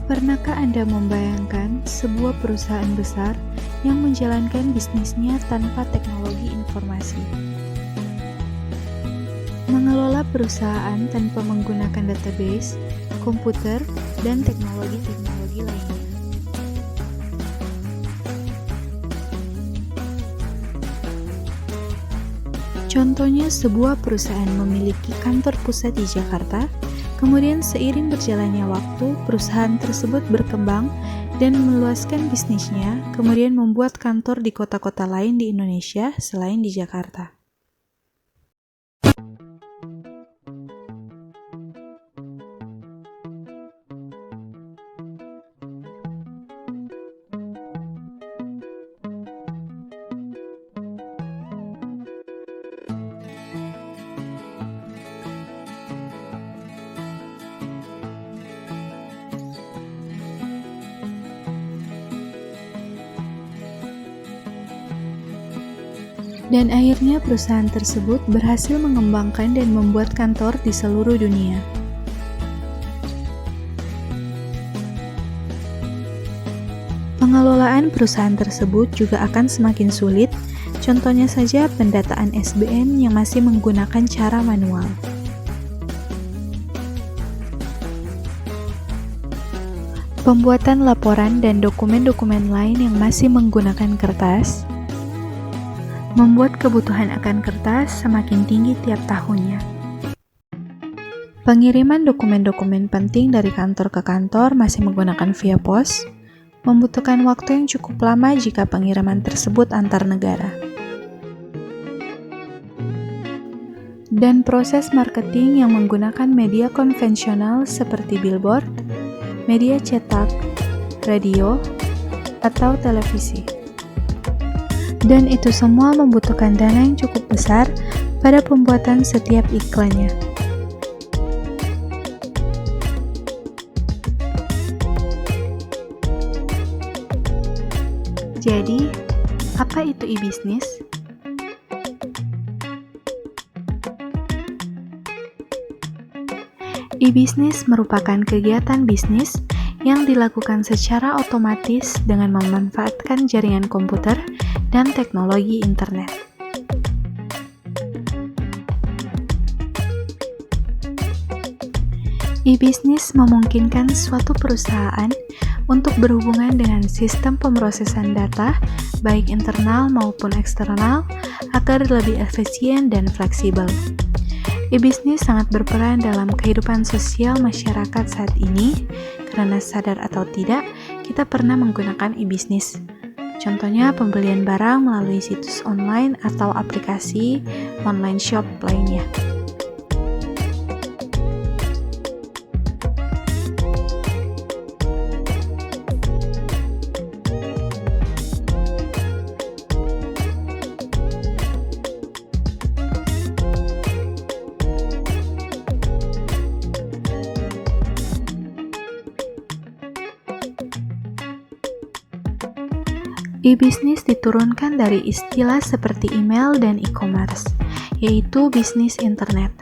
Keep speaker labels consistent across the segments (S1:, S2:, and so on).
S1: Pernahkah Anda membayangkan sebuah perusahaan besar yang menjalankan bisnisnya tanpa teknologi informasi? Mengelola perusahaan tanpa menggunakan database, komputer, dan teknologi-teknologi lainnya. Contohnya, sebuah perusahaan memiliki kantor pusat di Jakarta. Kemudian seiring berjalannya waktu, perusahaan tersebut berkembang dan meluaskan bisnisnya, kemudian membuat kantor di kota-kota lain di Indonesia selain di Jakarta. Dan akhirnya perusahaan tersebut berhasil mengembangkan dan membuat kantor di seluruh dunia. Pengelolaan perusahaan tersebut juga akan semakin sulit, contohnya saja pendataan SBN yang masih menggunakan cara manual. Pembuatan laporan dan dokumen-dokumen lain yang masih menggunakan kertas membuat kebutuhan akan kertas semakin tinggi tiap tahunnya. Pengiriman dokumen-dokumen penting dari kantor ke kantor masih menggunakan via pos, membutuhkan waktu yang cukup lama jika pengiriman tersebut antar negara. Dan proses marketing yang menggunakan media konvensional seperti billboard, media cetak, radio, atau televisi. Dan itu semua membutuhkan dana yang cukup besar pada pembuatan setiap iklannya. Jadi, apa itu e-bisnis? E-bisnis merupakan kegiatan bisnis yang dilakukan secara otomatis dengan memanfaatkan jaringan komputer dan teknologi internet. E-bisnis memungkinkan suatu perusahaan untuk berhubungan dengan sistem pemrosesan data, baik internal maupun eksternal, agar lebih efisien dan fleksibel. E-bisnis sangat berperan dalam kehidupan sosial masyarakat saat ini, karena sadar atau tidak, kita pernah menggunakan e-bisnis. Contohnya pembelian barang melalui situs online atau aplikasi online shop lainnya. E-bisnis diturunkan dari istilah seperti email dan e-commerce, yaitu bisnis internet.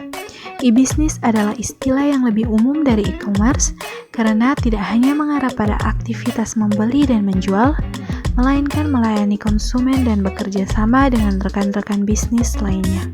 S1: E-bisnis adalah istilah yang lebih umum dari e-commerce karena tidak hanya mengarah pada aktivitas membeli dan menjual, melainkan melayani konsumen dan bekerja sama dengan rekan-rekan bisnis lainnya.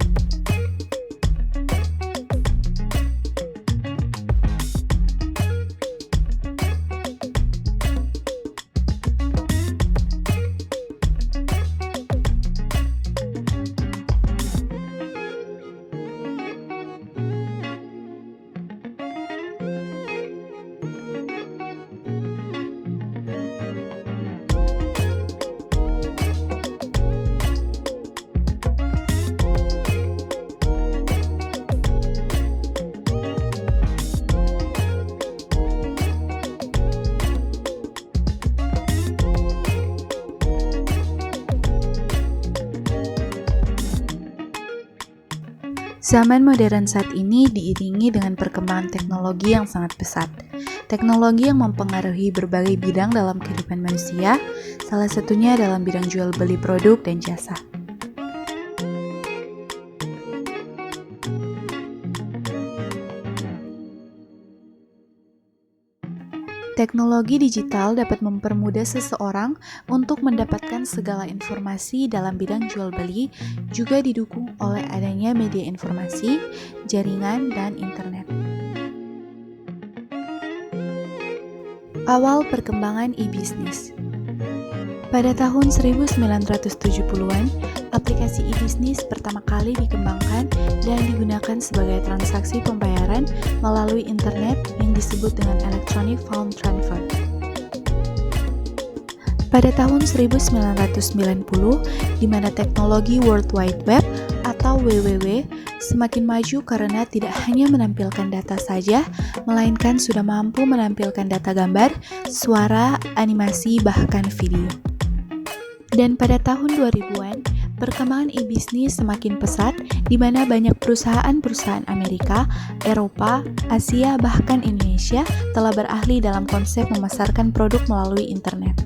S1: Zaman modern saat ini diiringi dengan perkembangan teknologi yang sangat pesat. Teknologi yang mempengaruhi berbagai bidang dalam kehidupan manusia, salah satunya dalam bidang jual beli produk dan jasa. Teknologi digital dapat mempermudah seseorang untuk mendapatkan segala informasi dalam bidang jual beli, juga didukung oleh adanya media informasi, jaringan, dan internet. Awal perkembangan e-bisnis. Pada tahun 1970-an, aplikasi e-bisnis pertama kali dikembangkan dan digunakan sebagai transaksi pembayaran melalui internet yang disebut dengan Electronic Fund Transfer. Pada tahun 1990, di mana teknologi World Wide Web atau WWW semakin maju karena tidak hanya menampilkan data saja, melainkan sudah mampu menampilkan data gambar, suara, animasi, bahkan video. Dan pada tahun 2000-an, perkembangan e-bisnis semakin pesat di mana banyak perusahaan-perusahaan Amerika, Eropa, Asia, bahkan Indonesia telah berahli dalam konsep memasarkan produk melalui internet.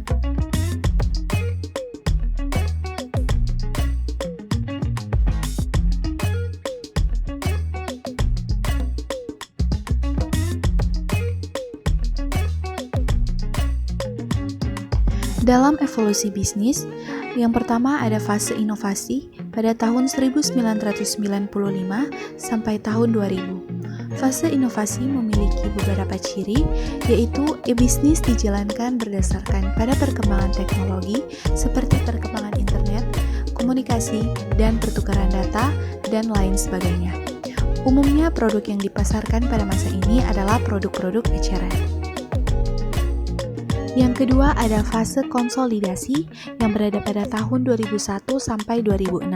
S1: Dalam evolusi bisnis, yang pertama ada fase inovasi pada tahun 1995 sampai tahun 2000. Fase inovasi memiliki beberapa ciri, yaitu e-bisnis dijalankan berdasarkan pada perkembangan teknologi seperti perkembangan internet, komunikasi, dan pertukaran data, dan lain sebagainya. Umumnya produk yang dipasarkan pada masa ini adalah produk-produk eceran. Yang kedua ada fase konsolidasi yang berada pada tahun 2001 sampai 2006.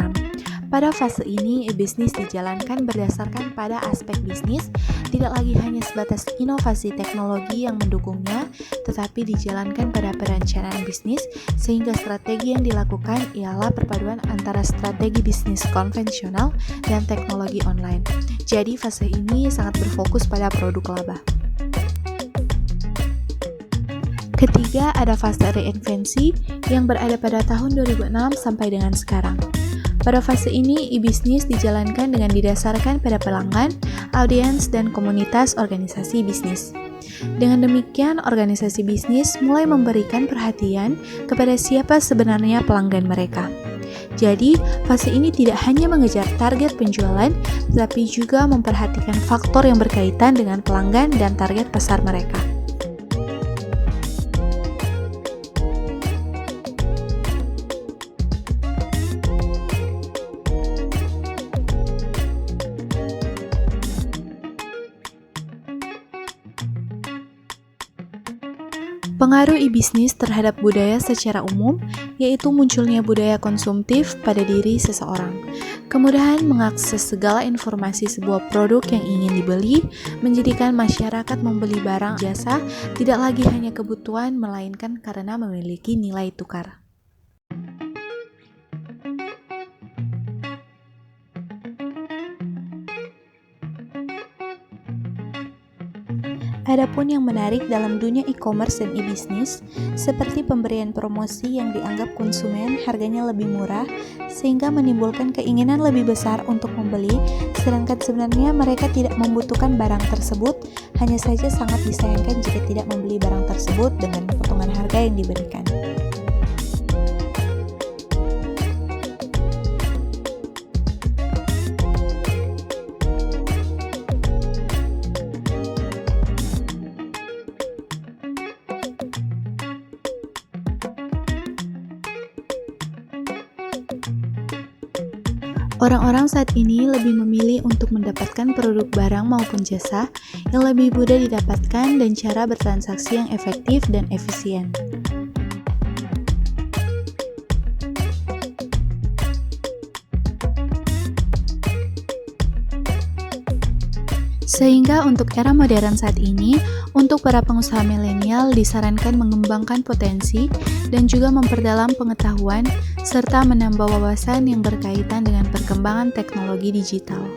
S1: Pada fase ini, e-bisnis dijalankan berdasarkan pada aspek bisnis, tidak lagi hanya sebatas inovasi teknologi yang mendukungnya, tetapi dijalankan pada perencanaan bisnis, sehingga strategi yang dilakukan ialah perpaduan antara strategi bisnis konvensional dan teknologi online. Jadi, fase ini sangat berfokus pada produk laba. Ketiga, ada fase reinvensi yang berada pada tahun 2006 sampai dengan sekarang. Pada fase ini, e-bisnis dijalankan dengan didasarkan pada pelanggan, audiens, dan komunitas organisasi bisnis. Dengan demikian, organisasi bisnis mulai memberikan perhatian kepada siapa sebenarnya pelanggan mereka. Jadi, fase ini tidak hanya mengejar target penjualan, tetapi juga memperhatikan faktor yang berkaitan dengan pelanggan dan target pasar mereka. Pengaruh e-bisnis terhadap budaya secara umum, yaitu munculnya budaya konsumtif pada diri seseorang. Kemudahan mengakses segala informasi sebuah produk yang ingin dibeli, menjadikan masyarakat membeli barang jasa tidak lagi hanya kebutuhan, melainkan karena memiliki nilai tukar. Adapun yang menarik dalam dunia e-commerce dan e-bisnis, seperti pemberian promosi yang dianggap konsumen harganya lebih murah, sehingga menimbulkan keinginan lebih besar untuk membeli, sedangkan sebenarnya mereka tidak membutuhkan barang tersebut, hanya saja sangat disayangkan jika tidak membeli barang tersebut dengan potongan harga yang diberikan. Orang-orang saat ini lebih memilih untuk mendapatkan produk barang maupun jasa yang lebih mudah didapatkan dan cara bertransaksi yang efektif dan efisien. Sehingga untuk era modern saat ini, untuk para pengusaha milenial disarankan mengembangkan potensi dan juga memperdalam pengetahuan serta menambah wawasan yang berkaitan dengan perkembangan teknologi digital.